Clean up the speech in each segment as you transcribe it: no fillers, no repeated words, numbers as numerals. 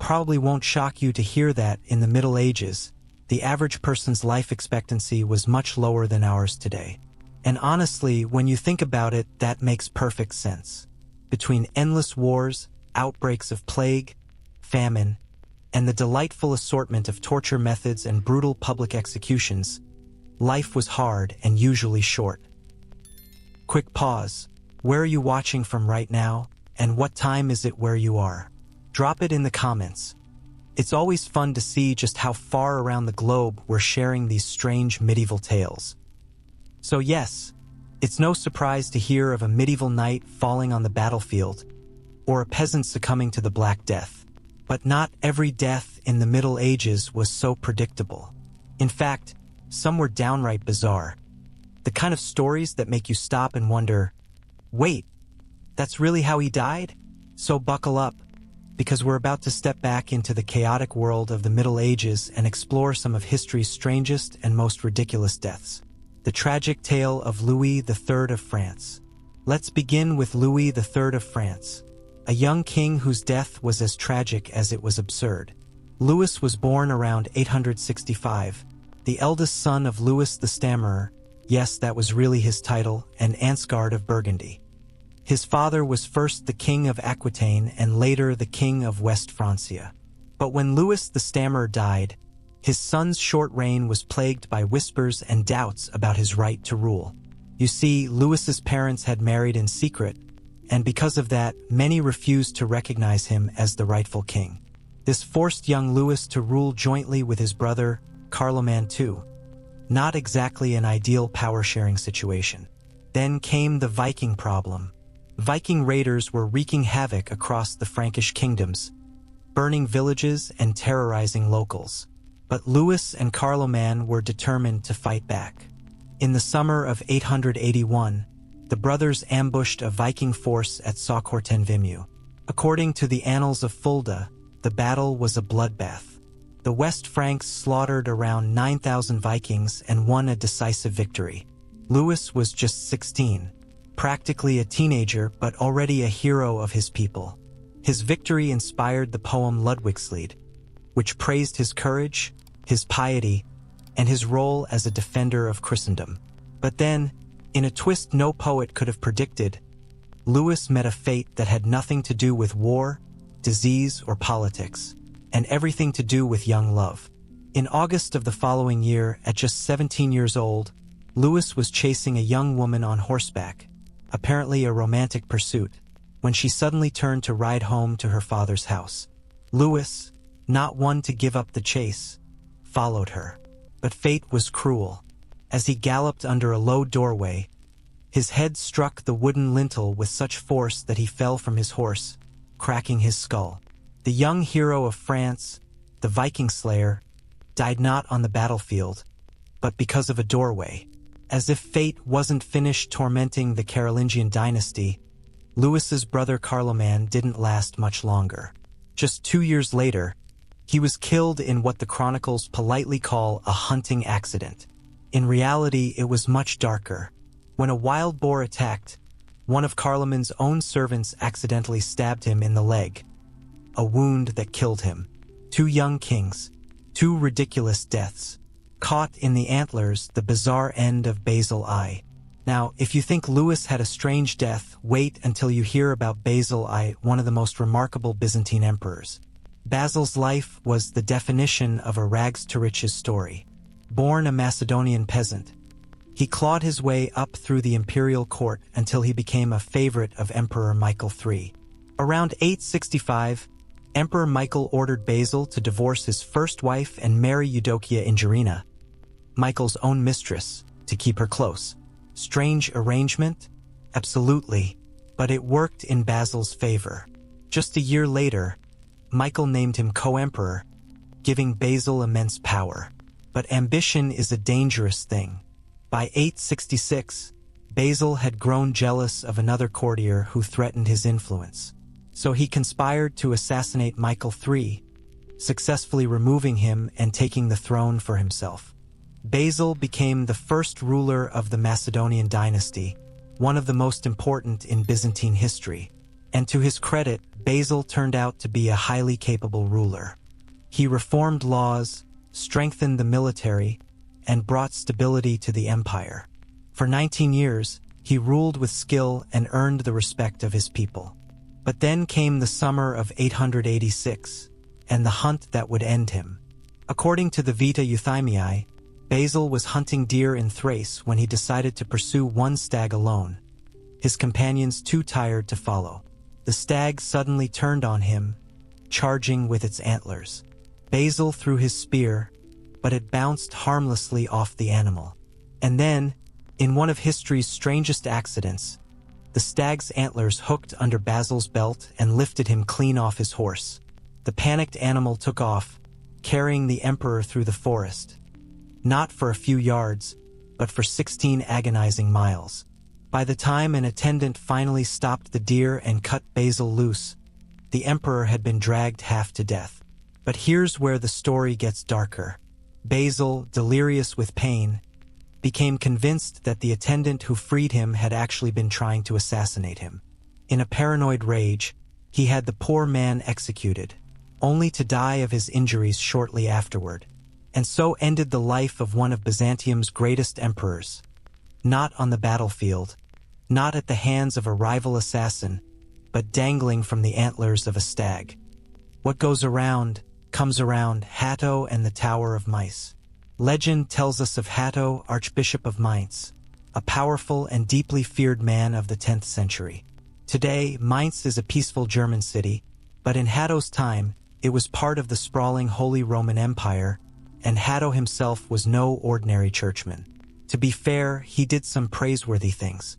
probably won't shock you to hear that in the Middle Ages, the average person's life expectancy was much lower than ours today. And honestly, when you think about it, that makes perfect sense. Between endless wars, outbreaks of plague, famine, and the delightful assortment of torture methods and brutal public executions, life was hard and usually short. Quick pause. Where are you watching from right now, and what time is it where you are? Drop it in the comments. It's always fun to see just how far around the globe we're sharing these strange medieval tales. So yes, it's no surprise to hear of a medieval knight falling on the battlefield, or a peasant succumbing to the Black Death. But not every death in the Middle Ages was so predictable. In fact, some were downright bizarre. The kind of stories that make you stop and wonder, wait, that's really how he died? So buckle up, because we're about to step back into the chaotic world of the Middle Ages and explore some of history's strangest and most ridiculous deaths. The tragic tale of Louis III of France. Let's begin with Louis III of France, a young king whose death was as tragic as it was absurd. Louis was born around 865, the eldest son of Louis the Stammerer, yes, that was really his title, and Ansgard of Burgundy. His father was first the king of Aquitaine and later the king of West Francia. But when Louis the Stammerer died, his son's short reign was plagued by whispers and doubts about his right to rule. You see, Louis's parents had married in secret, and because of that, many refused to recognize him as the rightful king. This forced young Louis to rule jointly with his brother, Carloman II. Not exactly an ideal power-sharing situation. Then came the Viking problem. Viking raiders were wreaking havoc across the Frankish kingdoms, burning villages and terrorizing locals. But Louis and Carloman were determined to fight back. In the summer of 881, the brothers ambushed a Viking force at Saukorten. According to the Annals of Fulda, the battle was a bloodbath. The West Franks slaughtered around 9,000 Vikings and won a decisive victory. Louis was just 16, practically a teenager but already a hero of his people. His victory inspired the poem Ludwigslied, which praised his courage, his piety, and his role as a defender of Christendom. But then, in a twist no poet could have predicted, Louis met a fate that had nothing to do with war, disease, or politics, and everything to do with young love. In August of the following year, at just 17 years old, Louis was chasing a young woman on horseback, apparently a romantic pursuit, when she suddenly turned to ride home to her father's house. Louis, not one to give up the chase, followed her. But fate was cruel. As he galloped under a low doorway, his head struck the wooden lintel with such force that he fell from his horse, cracking his skull. The young hero of France, the Viking slayer, died not on the battlefield, but because of a doorway. As if fate wasn't finished tormenting the Carolingian dynasty, Louis's brother Carloman didn't last much longer. Just 2 years later, he was killed in what the chronicles politely call a hunting accident. In reality, it was much darker. When a wild boar attacked, one of Carloman's own servants accidentally stabbed him in the leg, a wound that killed him. 2 young kings, 2 ridiculous deaths. Caught in the antlers, the bizarre end of Basil I. Now, if you think Louis had a strange death, wait until you hear about Basil I, one of the most remarkable Byzantine emperors. Basil's life was the definition of a rags-to-riches story. Born a Macedonian peasant, he clawed his way up through the imperial court until he became a favorite of Emperor Michael III. Around 865, Emperor Michael ordered Basil to divorce his first wife and marry Eudokia Ingerina, Michael's own mistress, to keep her close. Strange arrangement? Absolutely, but it worked in Basil's favor. Just a year later, Michael named him co-emperor, giving Basil immense power. But ambition is a dangerous thing. By 866, Basil had grown jealous of another courtier who threatened his influence. So he conspired to assassinate Michael III, successfully removing him and taking the throne for himself. Basil became the first ruler of the Macedonian dynasty, one of the most important in Byzantine history. And to his credit, Basil turned out to be a highly capable ruler. He reformed laws, strengthened the military, and brought stability to the empire. For 19 years, he ruled with skill and earned the respect of his people. But then came the summer of 886, and the hunt that would end him. According to the Vita Euthymii, Basil was hunting deer in Thrace when he decided to pursue one stag alone, his companions too tired to follow. The stag suddenly turned on him, charging with its antlers. Basil threw his spear, but it bounced harmlessly off the animal. And then, in one of history's strangest accidents, the stag's antlers hooked under Basil's belt and lifted him clean off his horse. The panicked animal took off, carrying the emperor through the forest. Not for a few yards, but for 16 agonizing miles. By the time an attendant finally stopped the deer and cut Basil loose, the emperor had been dragged half to death. But here's where the story gets darker. Basil, delirious with pain, became convinced that the attendant who freed him had actually been trying to assassinate him. In a paranoid rage, he had the poor man executed, only to die of his injuries shortly afterward. And so ended the life of one of Byzantium's greatest emperors. Not on the battlefield, not at the hands of a rival assassin, but dangling from the antlers of a stag. What goes around, comes around. Hatto and the Tower of Mice. Legend tells us of Hatto, Archbishop of Mainz, a powerful and deeply feared man of the 10th century. Today, Mainz is a peaceful German city, but in Hatto's time, it was part of the sprawling Holy Roman Empire, and Hatto himself was no ordinary churchman. To be fair, he did some praiseworthy things.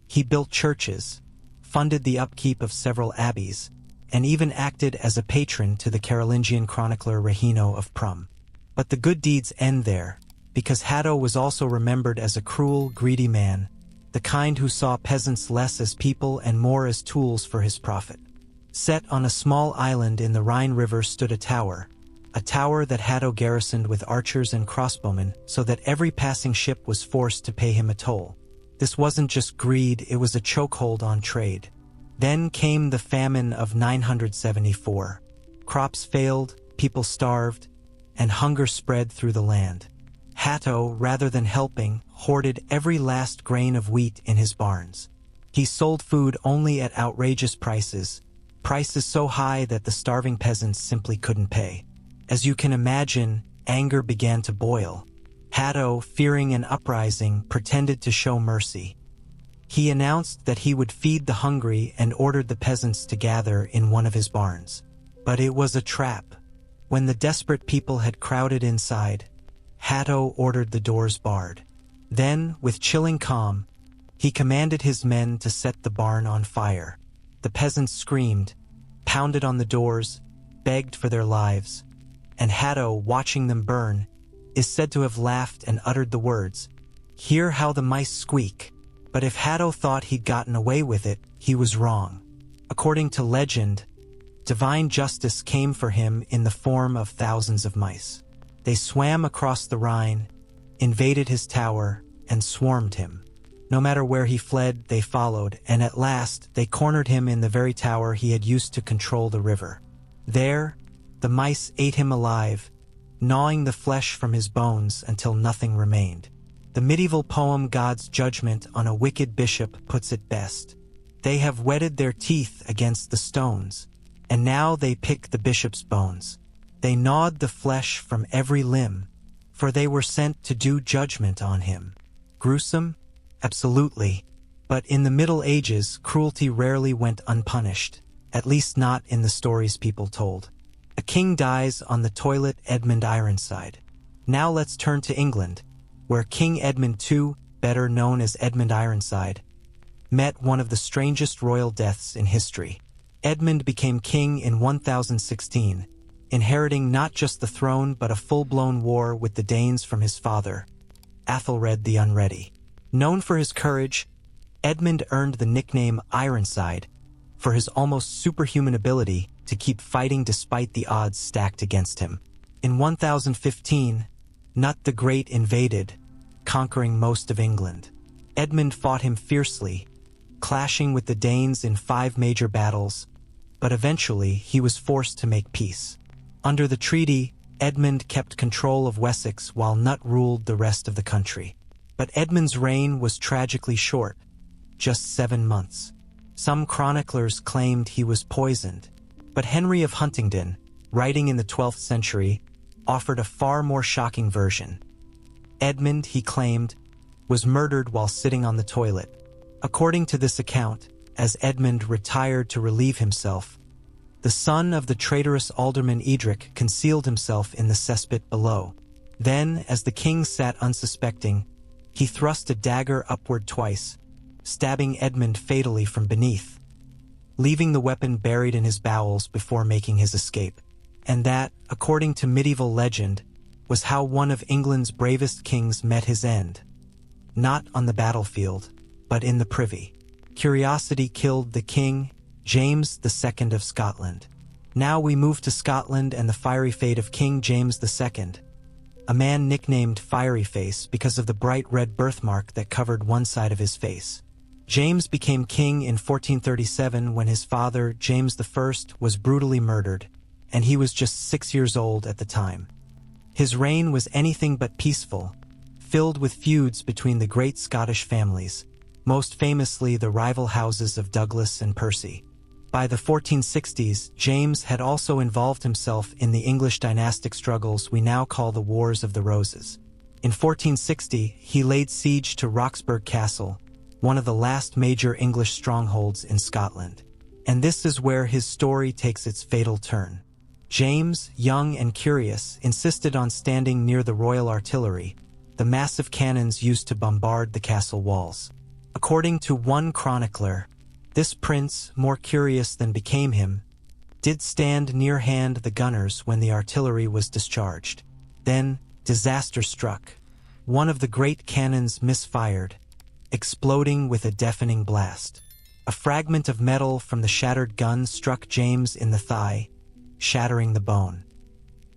He built churches, funded the upkeep of several abbeys, and even acted as a patron to the Carolingian chronicler Rahino of Prum. But the good deeds end there, because Hatto was also remembered as a cruel, greedy man, the kind who saw peasants less as people and more as tools for his profit. Set on a small island in the Rhine River stood a tower that Hatto garrisoned with archers and crossbowmen so that every passing ship was forced to pay him a toll. This wasn't just greed, it was a chokehold on trade. Then came the famine of 974. Crops failed, people starved, and hunger spread through the land. Hatto, rather than helping, hoarded every last grain of wheat in his barns. He sold food only at outrageous prices so high that the starving peasants simply couldn't pay. As you can imagine, anger began to boil. Hatto, fearing an uprising, pretended to show mercy. He announced that he would feed the hungry and ordered the peasants to gather in one of his barns. But it was a trap. When the desperate people had crowded inside, Hatto ordered the doors barred. Then, with chilling calm, he commanded his men to set the barn on fire. The peasants screamed, pounded on the doors, begged for their lives, and Hatto, watching them burn, is said to have laughed and uttered the words, "Hear how the mice squeak." But if Hatto thought he'd gotten away with it, he was wrong. According to legend, divine justice came for him in the form of thousands of mice. They swam across the Rhine, invaded his tower, and swarmed him. No matter where he fled, they followed, and at last they cornered him in the very tower he had used to control the river. There, the mice ate him alive, gnawing the flesh from his bones until nothing remained. The medieval poem God's Judgment on a Wicked Bishop puts it best. They have whetted their teeth against the stones, and now they pick the bishop's bones. They gnawed the flesh from every limb, for they were sent to do judgment on him. Gruesome? Absolutely. But in the Middle Ages, cruelty rarely went unpunished, at least not in the stories people told. A king dies on the toilet Edmund Ironside. Now let's turn to England, where King Edmund II, better known as Edmund Ironside, met one of the strangest royal deaths in history. Edmund became king in 1016, inheriting not just the throne but a full-blown war with the Danes from his father, Athelred the Unready. Known for his courage, Edmund earned the nickname Ironside for his almost superhuman ability to keep fighting despite the odds stacked against him. In 1015, Nut the Great invaded, conquering most of England. Edmund fought him fiercely, clashing with the Danes in 5 major battles, but eventually he was forced to make peace. Under the treaty, Edmund kept control of Wessex while Nut ruled the rest of the country. But Edmund's reign was tragically short, just 7 months. Some chroniclers claimed he was poisoned, but Henry of Huntingdon, writing in the 12th century, offered a far more shocking version. Edmund, he claimed, was murdered while sitting on the toilet. According to this account, as Edmund retired to relieve himself, the son of the traitorous alderman Edric concealed himself in the cesspit below. Then, as the king sat unsuspecting, he thrust a dagger upward twice, stabbing Edmund fatally from beneath, leaving the weapon buried in his bowels before making his escape. And that, according to medieval legend, was how one of England's bravest kings met his end. Not on the battlefield, but in the privy. Curiosity killed the king, James II of Scotland. Now we move to Scotland and the fiery fate of King James II, a man nicknamed Fiery Face because of the bright red birthmark that covered one side of his face. James became king in 1437 when his father, James I, was brutally murdered, and he was just 6 years old at the time. His reign was anything but peaceful, filled with feuds between the great Scottish families, most famously the rival houses of Douglas and Percy. By the 1460s, James had also involved himself in the English dynastic struggles we now call the Wars of the Roses. In 1460, he laid siege to Roxburgh Castle, one of the last major English strongholds in Scotland. And this is where his story takes its fatal turn. James, young and curious, insisted on standing near the royal artillery, the massive cannons used to bombard the castle walls. According to one chronicler, this prince, more curious than became him, did stand near hand the gunners when the artillery was discharged. Then, disaster struck. One of the great cannons misfired, exploding with a deafening blast. A fragment of metal from the shattered gun struck James in the thigh, shattering the bone.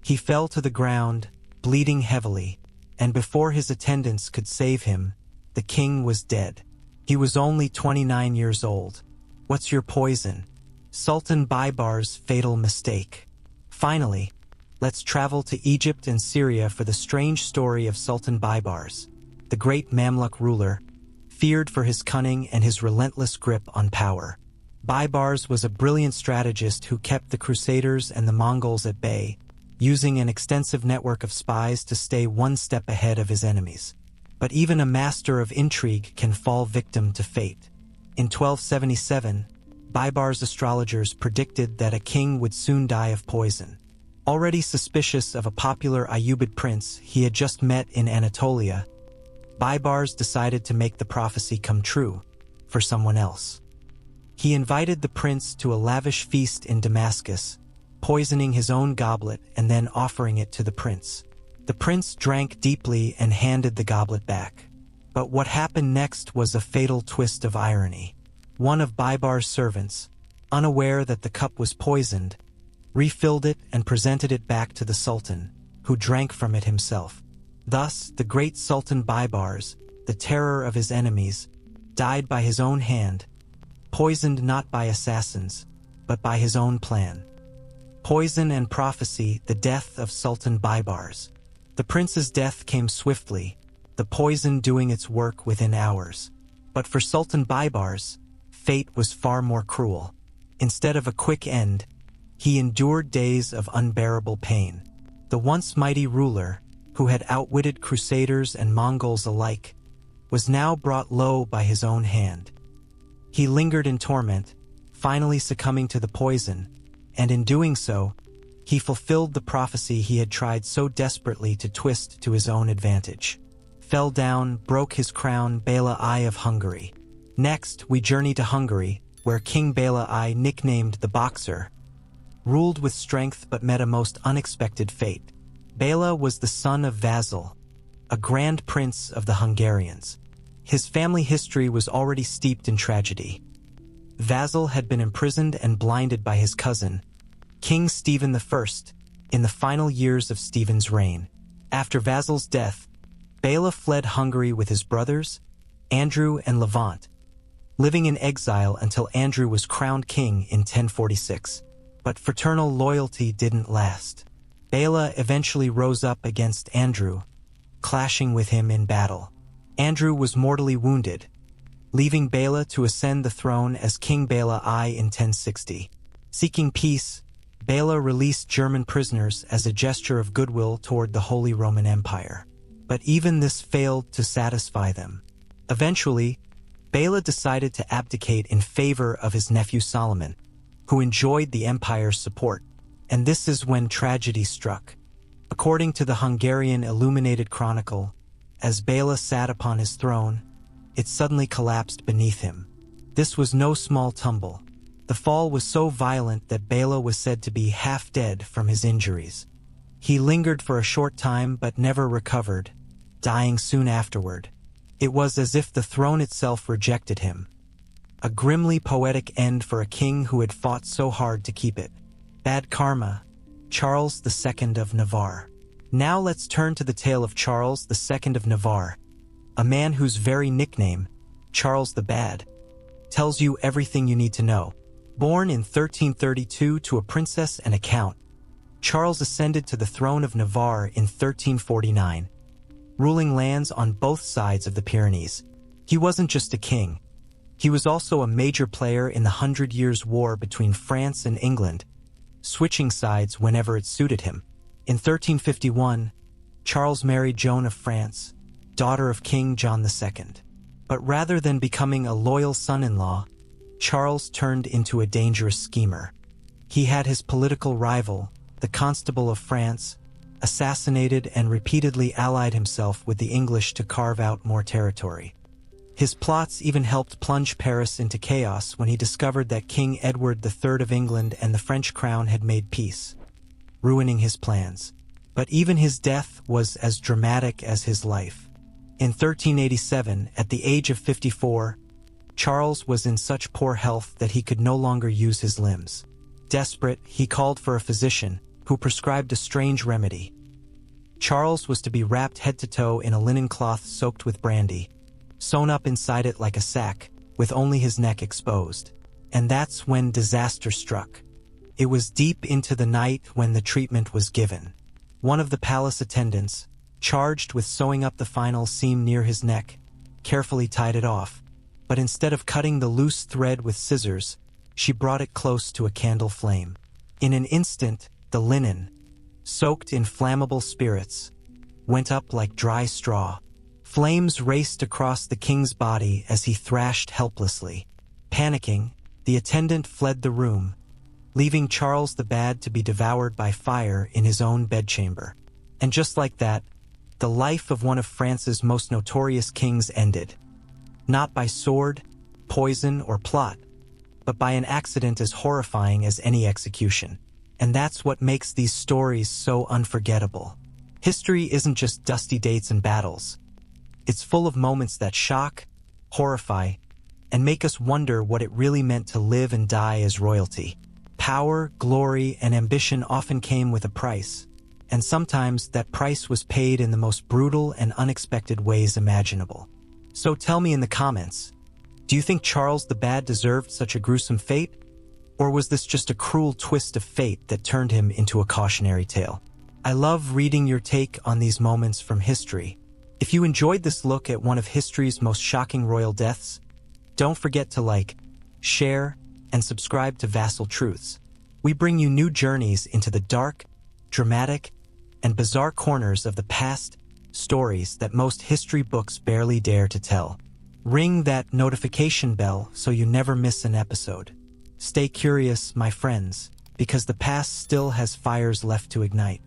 He fell to the ground, bleeding heavily, and before his attendants could save him, the king was dead. He was only 29 years old. What's your poison? Sultan Baybar's fatal mistake. Finally, let's travel to Egypt and Syria for the strange story of Sultan Baybars, the great Mamluk ruler, feared for his cunning and his relentless grip on power. Baybars was a brilliant strategist who kept the Crusaders and the Mongols at bay, using an extensive network of spies to stay one step ahead of his enemies. But even a master of intrigue can fall victim to fate. In 1277, Baybar's astrologers predicted that a king would soon die of poison. Already suspicious of a popular Ayyubid prince he had just met in Anatolia, Baybars decided to make the prophecy come true for someone else. He invited the prince to a lavish feast in Damascus, poisoning his own goblet and then offering it to the prince. The prince drank deeply and handed the goblet back. But what happened next was a fatal twist of irony. One of Baybar's servants, unaware that the cup was poisoned, refilled it and presented it back to the sultan, who drank from it himself. Thus, the great Sultan Baybars, the terror of his enemies, died by his own hand, poisoned not by assassins, but by his own plan. Poison and prophecy, the death of Sultan Baybars. The prince's death came swiftly, the poison doing its work within hours. But for Sultan Baybars, fate was far more cruel. Instead of a quick end, he endured days of unbearable pain. The once mighty ruler, who had outwitted Crusaders and Mongols alike, was now brought low by his own hand. He lingered in torment, finally succumbing to the poison, and in doing so, he fulfilled the prophecy he had tried so desperately to twist to his own advantage. Fell down, broke his crown, Bela I of Hungary. Next, we journey to Hungary, where King Bela I, nicknamed the Boxer, ruled with strength but met a most unexpected fate. Bela was the son of Vassal, a grand prince of the Hungarians. His family history was already steeped in tragedy. Vassal had been imprisoned and blinded by his cousin, King Stephen I, in the final years of Stephen's reign. After Vassal's death, Bela fled Hungary with his brothers, Andrew and Levant, living in exile until Andrew was crowned king in 1046. But fraternal loyalty didn't last. Bela eventually rose up against Andrew, clashing with him in battle. Andrew was mortally wounded, leaving Bela to ascend the throne as King Bela I in 1060. Seeking peace, Bela released German prisoners as a gesture of goodwill toward the Holy Roman Empire. But even this failed to satisfy them. Eventually, Bela decided to abdicate in favor of his nephew Solomon, who enjoyed the empire's support. And this is when tragedy struck. According to the Hungarian Illuminated Chronicle, as Bela sat upon his throne, it suddenly collapsed beneath him. This was no small tumble. The fall was so violent that Bela was said to be half dead from his injuries. He lingered for a short time but never recovered, dying soon afterward. It was as if the throne itself rejected him. A grimly poetic end for a king who had fought so hard to keep it. Bad karma. Charles II of Navarre. Now let's turn to the tale of Charles II of Navarre, a man whose very nickname, Charles the Bad, tells you everything you need to know. Born in 1332 to a princess and a count, Charles ascended to the throne of Navarre in 1349, ruling lands on both sides of the Pyrenees. He wasn't just a king. He was also a major player in the 100 Years' War between France and England, switching sides whenever it suited him. In 1351, Charles married Joan of France, daughter of King John II. But rather than becoming a loyal son-in-law, Charles turned into a dangerous schemer. He had his political rival, the Constable of France, assassinated and repeatedly allied himself with the English to carve out more territory. His plots even helped plunge Paris into chaos when he discovered that King Edward III of England and the French crown had made peace, ruining his plans. But even his death was as dramatic as his life. In 1387, at the age of 54, Charles was in such poor health that he could no longer use his limbs. Desperate, he called for a physician, who prescribed a strange remedy. Charles was to be wrapped head to toe in a linen cloth soaked with brandy, sewn up inside it like a sack, with only his neck exposed. And that's when disaster struck. It was deep into the night when the treatment was given. One of the palace attendants, charged with sewing up the final seam near his neck, carefully tied it off, but instead of cutting the loose thread with scissors, she brought it close to a candle flame. In an instant, the linen, soaked in flammable spirits, went up like dry straw. Flames raced across the king's body as he thrashed helplessly. Panicking, the attendant fled the room, leaving Charles the Bad to be devoured by fire in his own bedchamber. And just like that, the life of one of France's most notorious kings ended. Not by sword, poison, or plot, but by an accident as horrifying as any execution. And that's what makes these stories so unforgettable. History isn't just dusty dates and battles. It's full of moments that shock, horrify, and make us wonder what it really meant to live and die as royalty. Power, glory, and ambition often came with a price, and sometimes that price was paid in the most brutal and unexpected ways imaginable. So tell me in the comments, do you think Charles the Bad deserved such a gruesome fate? Or was this just a cruel twist of fate that turned him into a cautionary tale? I love reading your take on these moments from history. If you enjoyed this look at one of history's most shocking royal deaths, don't forget to like, share, and subscribe to Vassal Truths. We bring you new journeys into the dark, dramatic, and bizarre corners of the past, stories that most history books barely dare to tell. Ring that notification bell so you never miss an episode. Stay curious, my friends, because the past still has fires left to ignite.